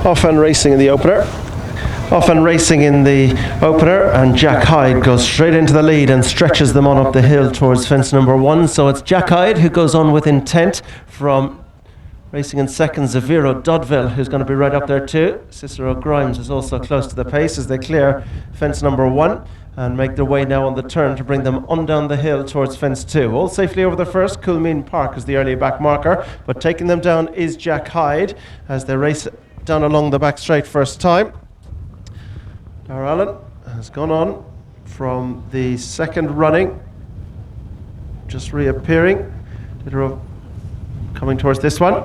Off and racing in the opener. Off and racing in the opener, and Jack Hyde goes straight into the lead and stretches them on up the hill towards fence number 1. So it's Jack Hyde who goes on with intent from racing in second, Zaviro Dodville, who's going to be right up there too. Cicero Grimes is also close to the pace as they clear fence number 1 and make their way now on the turn to bring them on down the hill towards fence 2. All safely over the first. Coolmean Park is the early back marker, but taking them down is Jack Hyde as they race down along the back straight first time. Dar Allen has gone on from the second running, just reappearing. Diderot coming towards this one.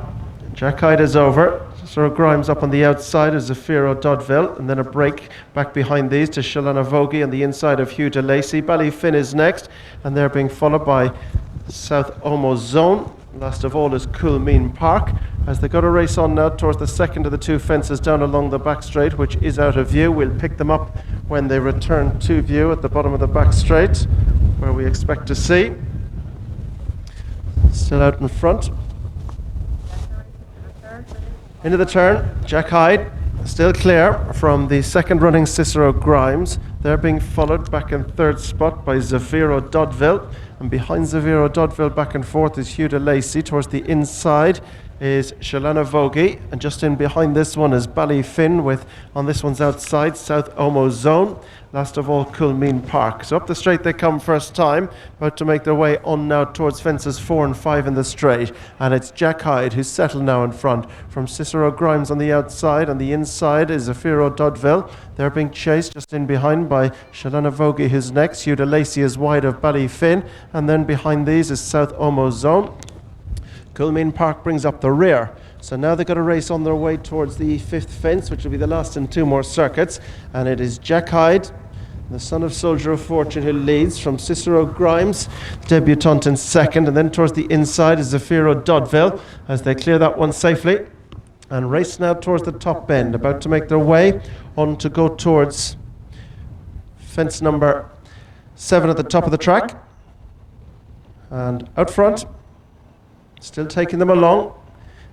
Jack Hyde is over. Cicero Grimes up on the outside is Zafiro Dodville, and then a break back behind these to Shalana Vogie on the inside of Hugh de Lacy. Ballyfin is next, and they're being followed by South Omo Zone. Last of all is Coolmean Park, as they go to race on now towards the second of the two fences down along the back straight, which is out of view. We'll pick them up when they return to view at the bottom of the back straight, where we expect to see. Still out in front. Into the turn, Jack Hyde still clear from the second running Cicero Grimes. They're being followed back in third spot by Zaviro Dodville, and behind Zaviro Dodville back and forth is Hugh de Lacy. Towards the inside is Shalana Vogie, and just in behind this one is Ballyfin, with on this one's outside South Omo Zone. Last of all, Coolmean Park. So up the straight they come first time, about to make their way on now towards fences 4 and 5 in the straight. And it's Jack Hyde who's settled now in front from Cicero Grimes on the outside. On the inside is Zafiro Dodville. They're being chased just in behind by Shalana Vogie, who's next. Hugh de Lacy is wide of Ballyfin. And then behind these is South Omo Zone. Coolmean Park brings up the rear. So now they've got to race on their way towards the fifth fence, which will be the last in 2 more circuits. And it is Jack Hyde, the son of Soldier of Fortune, who leads from Cicero Grimes, debutant in second. And then towards the inside is Zafiro Dodville as they clear that one safely and race now towards the top bend, about to make their way on to go towards fence number 7 at the top of the track. And out front, still taking them along,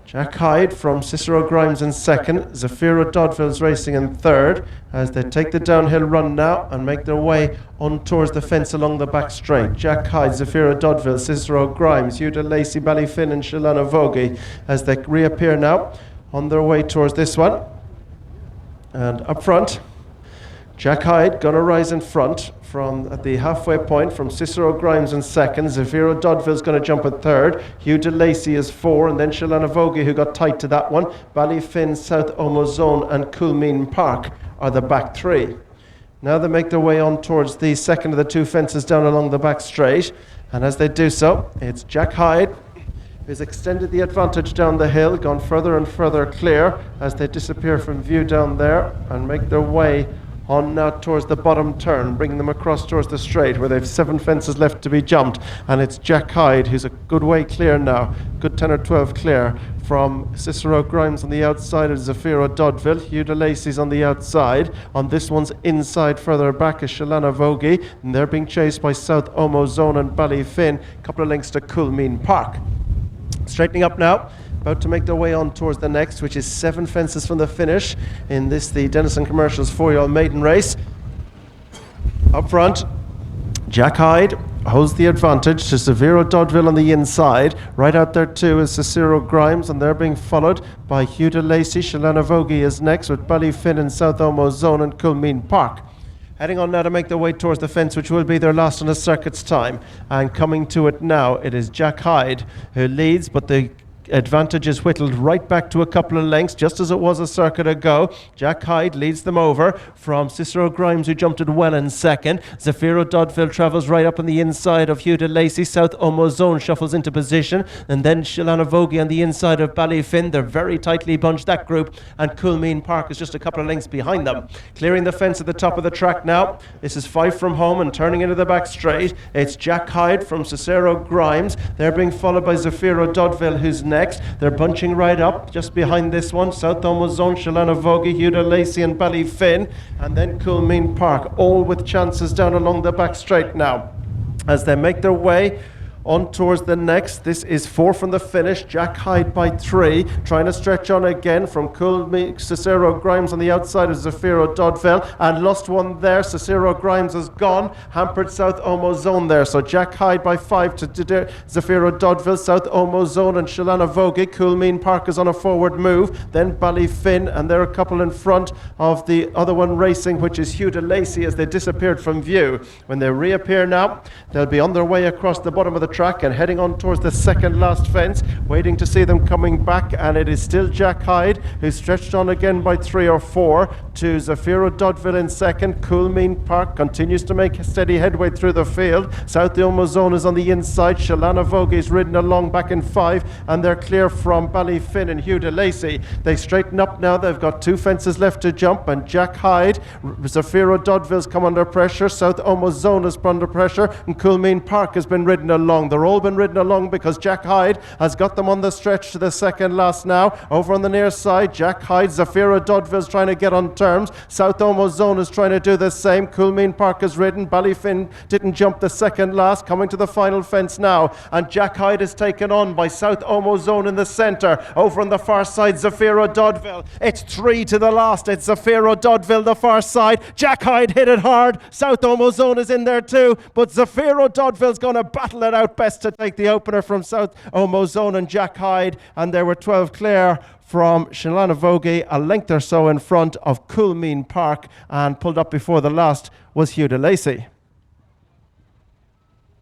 Jack Hyde from Cicero Grimes in second. Zafiro Dodville's racing in third as they take the downhill run now and make their way on towards the fence along the back straight. Jack Hyde, Zafiro Dodville, Cicero Grimes, Hugh de Lacy, Ballyfin and Shalana Vogie as they reappear now on their way towards this one. And up front, Jack Hyde gonna rise in front from at the halfway point from Cicero Grimes in second. Zafiro Dodville's going to jump at third. Hugh de Lacy is 4, and then Shalana Vogie, who got tight to that one. Ballyfin, South Omo Zone and Coolmean Park are the back 3. Now they make their way on towards the second of the 2 fences down along the back straight, and as they do so, it's Jack Hyde who's extended the advantage down the hill, gone further and further clear as they disappear from view down there and make their way on now towards the bottom turn, bringing them across towards the straight where they've 7 fences left to be jumped. And it's Jack Hyde who's a good way clear now, good 10 or 12 clear from Cicero Grimes on the outside of Zafiro Dodville. Hugh de Lacy's on the outside. On this one's inside further back is Shalana Vogie, and they're being chased by South Omo Zone and Ballyfin. A couple of lengths to Coolmean Park. Straightening up now, about to make their way on towards the next, which is 7 fences from the finish in this, the Dennison Commercials 4yo Maiden race. Up front, Jack Hyde holds the advantage to Zaviro Dodville on the inside. Right out there too is Cicero Grimes, and they're being followed by Hugh de Lacy. Shalana Vogie is next with Ballyfin and South Omo Zone and Coolmean Park. Heading on now to make their way towards the fence, which will be their last on a circuit's time. And coming to it now, it is Jack Hyde who leads, but the advantage is whittled right back to a couple of lengths, just as it was a circuit ago. Jack Hyde leads them over from Cicero Grimes, who jumped it well in second. Zafiro Dodville travels right up on the inside of Hugh de Lacy. South Omo Zone shuffles into position, and then Shalana Vogie on the inside of Ballyfin. They're very tightly bunched, that group, and Coolmean Park is just a couple of lengths behind them. Clearing the fence at the top of the track now. This is 5 from home and turning into the back straight. It's Jack Hyde from Cicero Grimes. They're being followed by Zafiro Dodville, who's next. They're bunching right up just behind this one. South Omo Zone, Shalana Vogie, Hugh de Lacy and Ballyfin, and then Coolmean Park, all with chances down along the back straight now as they make their way On towards the next. This is 4 from the finish. Jack Hyde by 3. Trying to stretch on again from Cicero Grimes on the outside of Zafiro Dodville. And lost one there. Cicero Grimes is gone. Hampered South Omo Zone there. So Jack Hyde by 5 to Zafiro Dodville. South Omo Zone and Shalana Vogie. Coolmean Park is on a forward move. Then Ballyfin, and they're a couple in front of the other one racing, which is Hugh de Lacy, as they disappeared from view. When they reappear now, they'll be on their way across the bottom of the track and heading on towards the second last fence, waiting to see them coming back. And it is still Jack Hyde, who's stretched on again by 3 or 4 to Zafiro Dodville in second. Coolmean Park continues to make steady headway through the field. South Omo Zone is on the inside. Shalana Vogie's ridden along back in 5, and they're clear from Ballyfin and Hugh de Lacy. They straighten up now. They've got 2 fences left to jump, and Jack Hyde, Zafiro Dodville's come under pressure. South Omo Zone is under pressure, and Coolmean Park has been ridden along. They're all been ridden along because Jack Hyde has got them on the stretch to the second last now. Over on the near side, Jack Hyde, Zafiro Dodville's trying to get on terms. South Omo Zone is trying to do the same. Coolmean Park is ridden. Ballyfin didn't jump the second last, coming to the final fence now. And Jack Hyde is taken on by South Omo Zone in the centre. Over on the far side, Zafiro Dodville. It's 3 to the last. It's Zafiro Dodville, the far side. Jack Hyde hit it hard. South Omo Zone is in there too, but Zafiro Dodville's going to battle it out best to take the opener from South Omo Zone and Jack Hyde. And there were 12 clear from Shalana Vogie, a length or so in front of Coolmean Park, and pulled up before the last was Hugh de Lacy.